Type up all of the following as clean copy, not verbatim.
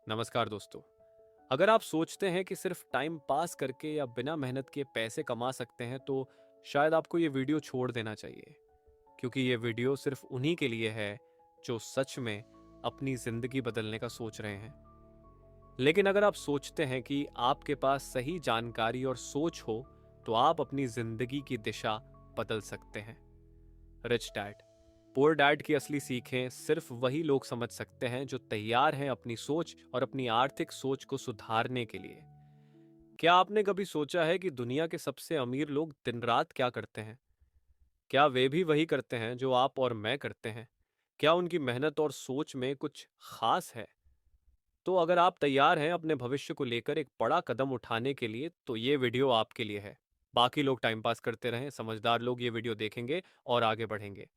नमस्कार दोस्तों। अगर आप सोचते हैं कि सिर्फ टाइम पास करके या बिना मेहनत के पैसे कमा सकते हैं तो शायद आपको ये वीडियो छोड़ देना चाहिए, क्योंकि ये वीडियो सिर्फ उन्हीं के लिए है जो सच में अपनी जिंदगी बदलने का सोच रहे हैं। लेकिन अगर आप सोचते हैं कि आपके पास सही जानकारी और सोच हो तो आप अपनी जिंदगी की दिशा बदल सकते हैं। रिच डैड पुअर डैड की असली सीखें सिर्फ वही लोग समझ सकते हैं जो तैयार हैं अपनी सोच और अपनी आर्थिक सोच को सुधारने के लिए। क्या आपने कभी सोचा है कि दुनिया के सबसे अमीर लोग दिन रात क्या करते हैं? क्या वे भी वही करते हैं जो आप और मैं करते हैं? क्या उनकी मेहनत और सोच में कुछ खास है? तो अगर आप तैयार हैं अपने भविष्य को लेकर एक बड़ा कदम उठाने के लिए तो ये वीडियो आपके लिए है। बाकी लोग टाइम पास करते रहें, समझदार लोग ये वीडियो देखेंगे और आगे बढ़ेंगे।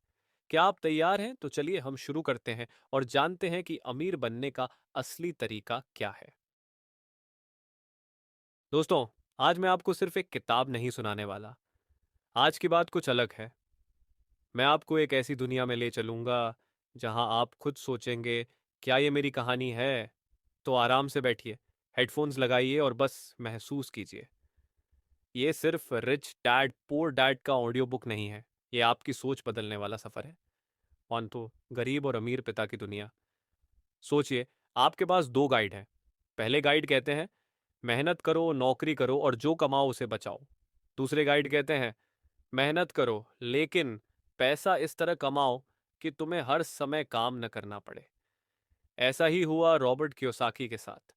क्या आप तैयार हैं? तो चलिए हम शुरू करते हैं और जानते हैं कि अमीर बनने का असली तरीका क्या है। दोस्तों, आज मैं आपको सिर्फ एक किताब नहीं सुनाने वाला। आज की बात कुछ अलग है। मैं आपको एक ऐसी दुनिया में ले चलूंगा जहां आप खुद सोचेंगे, क्या ये मेरी कहानी है? तो आराम से बैठिए, हेडफोन्स लगाइए और बस महसूस कीजिए। ये सिर्फ रिच डैड पुअर डैड का ऑडियो बुक नहीं है। ये आपकी सोच बदलने वाला सफर है। ऑन तो गरीब और अमीर पिता की दुनिया। सोचिए, आपके पास दो गाइड हैं। पहले गाइड कहते हैं, मेहनत करो, नौकरी करो और जो कमाओ उसे बचाओ। दूसरे गाइड कहते हैं, मेहनत करो लेकिन पैसा इस तरह कमाओ कि तुम्हें हर समय काम न करना पड़े। ऐसा ही हुआ रॉबर्ट कियोसाकी के साथ।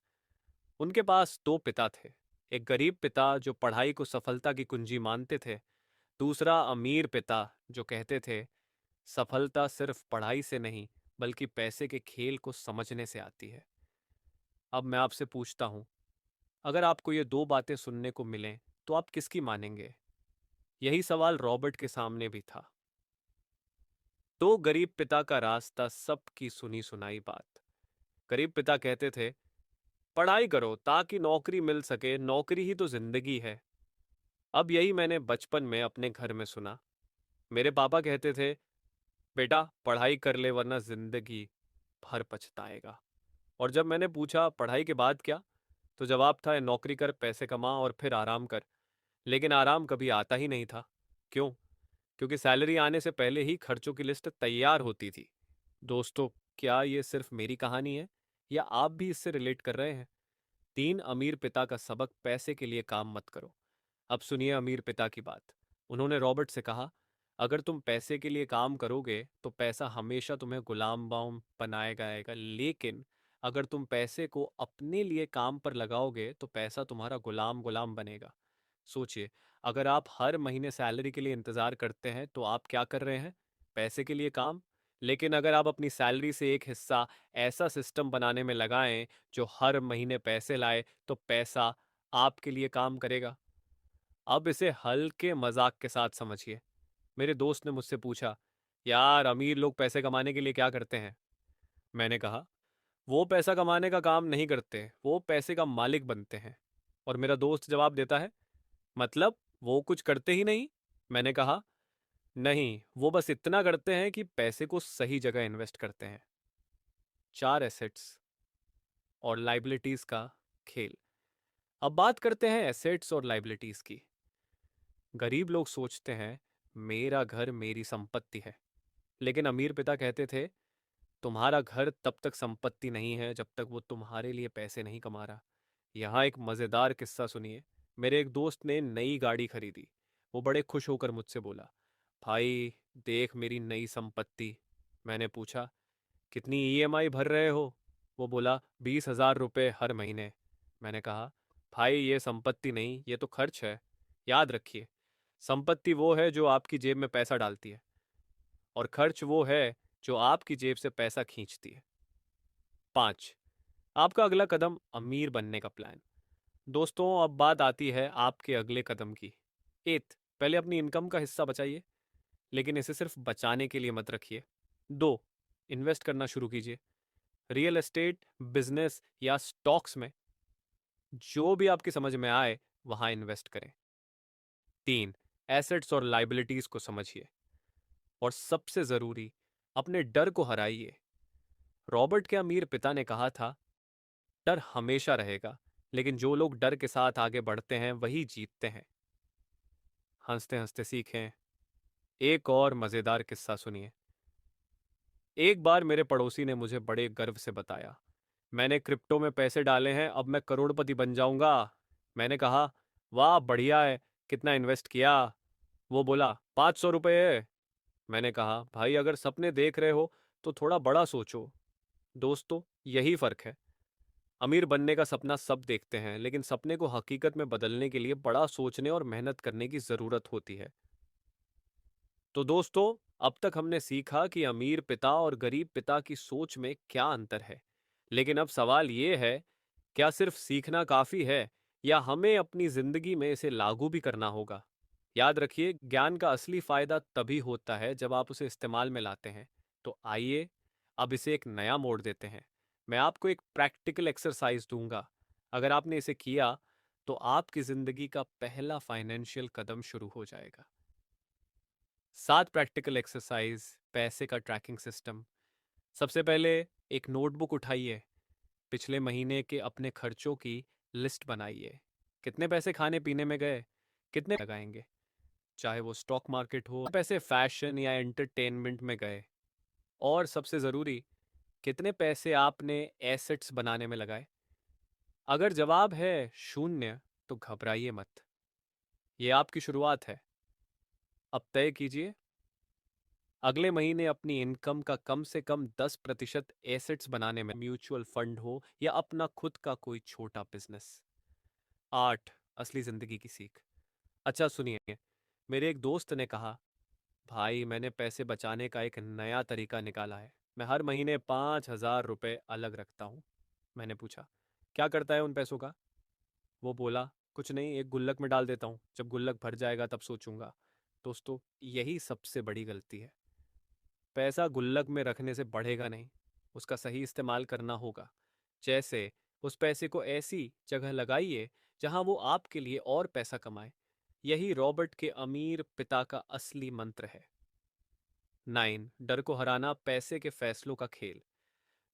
उनके पास दो पिता थे। एक गरीब पिता जो पढ़ाई को सफलता की कुंजी मानते थे। दूसरा अमीर पिता जो कहते थे, सफलता सिर्फ पढ़ाई से नहीं बल्कि पैसे के खेल को समझने से आती है। अब मैं आपसे पूछता हूं, अगर आपको ये दो बातें सुनने को मिलें तो आप किसकी मानेंगे? यही सवाल रॉबर्ट के सामने भी था। तो गरीब पिता का रास्ता सबकी सुनी सुनाई बात। गरीब पिता कहते थे, पढ़ाई करो ताकि नौकरी मिल सके, नौकरी ही तो जिंदगी है। अब यही मैंने बचपन में अपने घर में सुना। मेरे पापा कहते थे, बेटा पढ़ाई कर ले वरना जिंदगी भर पछताएगा। और जब मैंने पूछा पढ़ाई के बाद क्या, तो जवाब था, नौकरी कर, पैसे कमा और फिर आराम कर। लेकिन आराम कभी आता ही नहीं था। क्यों? क्योंकि सैलरी आने से पहले ही खर्चों की लिस्ट तैयार होती थी। दोस्तों, क्या ये सिर्फ मेरी कहानी है या आप भी इससे रिलेट कर रहे हैं? तीन अमीर पिता का सबक, पैसे के लिए काम मत करो। अब सुनिए अमीर पिता की बात। उन्होंने रॉबर्ट से कहा, अगर तुम पैसे के लिए काम करोगे तो पैसा हमेशा तुम्हें गुलाम बाम बनाएगा आएगा, लेकिन अगर तुम पैसे को अपने लिए काम पर लगाओगे तो पैसा तुम्हारा गुलाम गुलाम बनेगा। सोचिए, अगर आप हर महीने सैलरी के लिए इंतजार करते हैं तो आप क्या कर रहे हैं? पैसे के लिए काम। लेकिन अगर आप अपनी सैलरी से एक हिस्सा ऐसा सिस्टम बनाने में लगाएं जो हर महीने पैसे लाए तो पैसा आपके लिए काम करेगा। अब इसे हल्के मजाक के साथ समझिए। मेरे दोस्त ने मुझसे पूछा, यार अमीर लोग पैसे कमाने के लिए क्या करते हैं? मैंने कहा, वो पैसा कमाने का काम नहीं करते, वो पैसे का मालिक बनते हैं। और मेरा दोस्त जवाब देता है, मतलब वो कुछ करते ही नहीं? मैंने कहा, नहीं, वो बस इतना करते हैं कि पैसे को सही जगह इन्वेस्ट करते हैं। चार एसेट्स और लाइबिलिटीज का खेल। अब बात करते हैं एसेट्स और लाइबिलिटीज की। गरीब लोग सोचते हैं, मेरा घर मेरी संपत्ति है। लेकिन अमीर पिता कहते थे, तुम्हारा घर तब तक संपत्ति नहीं है जब तक वो तुम्हारे लिए पैसे नहीं कमा रहा। यहाँ एक मज़ेदार किस्सा सुनिए। मेरे एक दोस्त ने नई गाड़ी खरीदी। वो बड़े खुश होकर मुझसे बोला, भाई देख मेरी नई संपत्ति। मैंने पूछा, कितनी ईएमआई भर रहे हो? वो बोला, 20,000 रुपये हर महीने। मैंने कहा, भाई ये संपत्ति नहीं, ये तो खर्च है। याद रखिए, संपत्ति वो है जो आपकी जेब में पैसा डालती है और खर्च वो है जो आपकी जेब से पैसा खींचती है। 5, आपका अगला कदम, अमीर बनने का प्लान। दोस्तों, अब बात आती है आपके अगले कदम की। एथ, पहले अपनी इनकम का हिस्सा बचाइए, लेकिन इसे सिर्फ बचाने के लिए मत रखिए। 2, इन्वेस्ट करना शुरू कीजिए। रियल एस्टेट, बिजनेस या स्टॉक्स में, जो भी आपकी समझ में आए वहां इन्वेस्ट करें। 3, एसेट्स और लाइबिलिटीज को समझिए। और सबसे जरूरी, अपने डर को हराइए। रॉबर्ट के अमीर पिता ने कहा था, डर हमेशा रहेगा, लेकिन जो लोग डर के साथ आगे बढ़ते हैं वही जीतते हैं। हंसते हंसते सीखें। एक और मजेदार किस्सा सुनिए। एक बार मेरे पड़ोसी ने मुझे बड़े गर्व से बताया, मैंने क्रिप्टो में पैसे डाले हैं, अब मैं करोड़पति बन जाऊंगा। मैंने कहा, वाह बढ़िया है, कितना इन्वेस्ट किया? वो बोला, 500 रुपये। मैंने कहा, भाई अगर सपने देख रहे हो तो थोड़ा बड़ा सोचो। दोस्तों, यही फर्क है। अमीर बनने का सपना सब देखते हैं, लेकिन सपने को हकीकत में बदलने के लिए बड़ा सोचने और मेहनत करने की जरूरत होती है। तो दोस्तों, अब तक हमने सीखा कि अमीर पिता और गरीब पिता की सोच में क्या अंतर है। लेकिन अब सवाल ये है, क्या सिर्फ सीखना काफी है या हमें अपनी जिंदगी में इसे लागू भी करना होगा? याद रखिए, ज्ञान का असली फायदा तभी होता है जब आप उसे इस्तेमाल में लाते हैं। तो आइए अब इसे एक नया मोड़ देते हैं। मैं आपको एक प्रैक्टिकल एक्सरसाइज दूंगा। अगर आपने इसे किया तो आपकी जिंदगी का पहला फाइनेंशियल कदम शुरू हो जाएगा। 7 प्रैक्टिकल एक्सरसाइज पैसे का ट्रैकिंग सिस्टम। सबसे पहले, एक नोटबुक उठाइए। पिछले महीने के अपने खर्चों की लिस्ट बनाइए। कितने पैसे खाने पीने में गए, कितने लगाएंगे, चाहे वो स्टॉक मार्केट हो, पैसे फैशन या एंटरटेनमेंट में गए। और सबसे ज़रूरी, कितने पैसे आपने एसेट्स बनाने में लगाए। अगर जवाब है शून्य तो घबराइए मत, ये आपकी शुरुआत है। अब तय कीजिए, अगले महीने अपनी इनकम का कम से कम 10% एसेट्स बनाने में, म्यूचुअल फंड हो या अपना खुद का कोई छोटा बिजनेस। 8 असली जिंदगी की सीख। अच्छा सुनिए, मेरे एक दोस्त ने कहा, भाई मैंने पैसे बचाने का एक नया तरीका निकाला है। मैं हर महीने 5,000 रुपये अलग रखता हूँ। मैंने पूछा, क्या करता है उन पैसों का? वो बोला, कुछ नहीं, एक गुल्लक में डाल देता हूँ, जब गुल्लक भर जाएगा तब सोचूंगा। दोस्तों, यही सबसे बड़ी गलती है। पैसा गुल्लक में रखने से बढ़ेगा नहीं, उसका सही इस्तेमाल करना होगा। जैसे उस पैसे को ऐसी जगह लगाइए जहां वो आपके लिए और पैसा कमाए। यही रॉबर्ट के अमीर पिता का असली मंत्र है। 9 डर को हराना पैसे के फैसलों का खेल।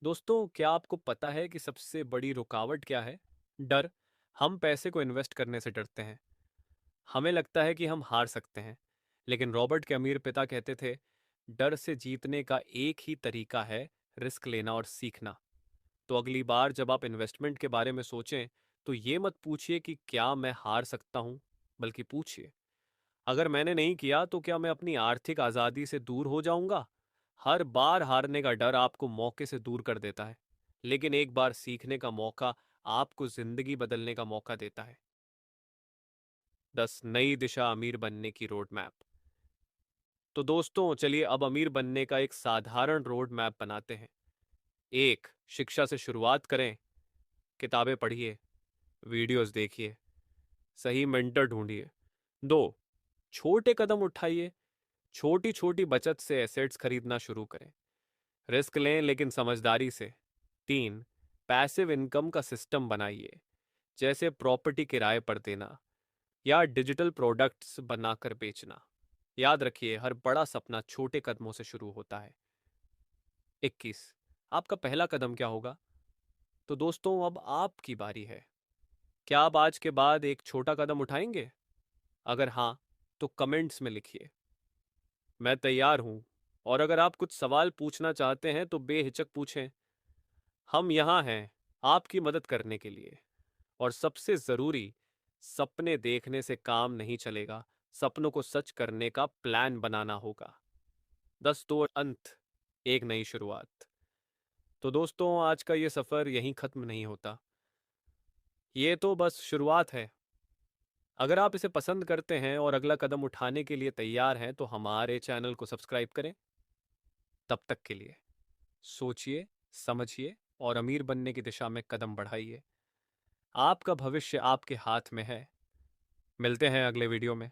दोस्तों, क्या आपको पता है कि सबसे बड़ी रुकावट क्या है? डर। हम पैसे को इन्वेस्ट करने से डरते हैं। हमें लगता है कि हम हार सकते हैं। लेकिन रॉबर्ट के अमीर पिता कहते थे, डर से जीतने का एक ही तरीका है, रिस्क लेना और सीखना। तो अगली बार जब आप इन्वेस्टमेंट के बारे में सोचें, तो ये मत पूछिए कि क्या मैं हार सकता हूं, बल्कि पूछिए, अगर मैंने नहीं किया तो क्या मैं अपनी आर्थिक आज़ादी से दूर हो जाऊंगा? हर बार हारने का डर आपको मौके से दूर कर देता है, लेकिन एक बार सीखने का मौका आपको जिंदगी बदलने का मौका देता है। 10 नई दिशा अमीर बनने की रोड मैप। तो दोस्तों, चलिए अब अमीर बनने का एक साधारण रोड मैप बनाते हैं। 1 शिक्षा से शुरुआत करें। किताबें पढ़िए, वीडियोस देखिए, सही मेंटर ढूंढिए। 2 छोटे कदम उठाइए, छोटी छोटी बचत से एसेट्स खरीदना शुरू करें। रिस्क लें लेकिन समझदारी से। 3 पैसिव इनकम का सिस्टम बनाइए, जैसे प्रॉपर्टी किराए पर देना या डिजिटल प्रोडक्ट्स बनाकर बेचना। याद रखिए, हर बड़ा सपना छोटे कदमों से शुरू होता है। 21 आपका पहला कदम क्या होगा? तो दोस्तों, अब आपकी बारी है। क्या आप आज के बाद एक छोटा कदम उठाएंगे? अगर हाँ, तो कमेंट्स में लिखिए, मैं तैयार हूं। और अगर आप कुछ सवाल पूछना चाहते हैं तो बेहिचक पूछें। हम यहाँ हैं आपकी मदद करने के लिए। और सबसे जरूरी, सपने देखने से काम नहीं चलेगा, सपनों को सच करने का प्लान बनाना होगा। 10 तो अंत, एक नई शुरुआत। तो दोस्तों, आज का ये सफर यहीं खत्म नहीं होता, ये तो बस शुरुआत है। अगर आप इसे पसंद करते हैं और अगला कदम उठाने के लिए तैयार हैं तो हमारे चैनल को सब्सक्राइब करें। तब तक के लिए सोचिए, समझिए और अमीर बनने की दिशा में कदम बढ़ाइए। आपका भविष्य आपके हाथ में है। मिलते हैं अगले वीडियो में।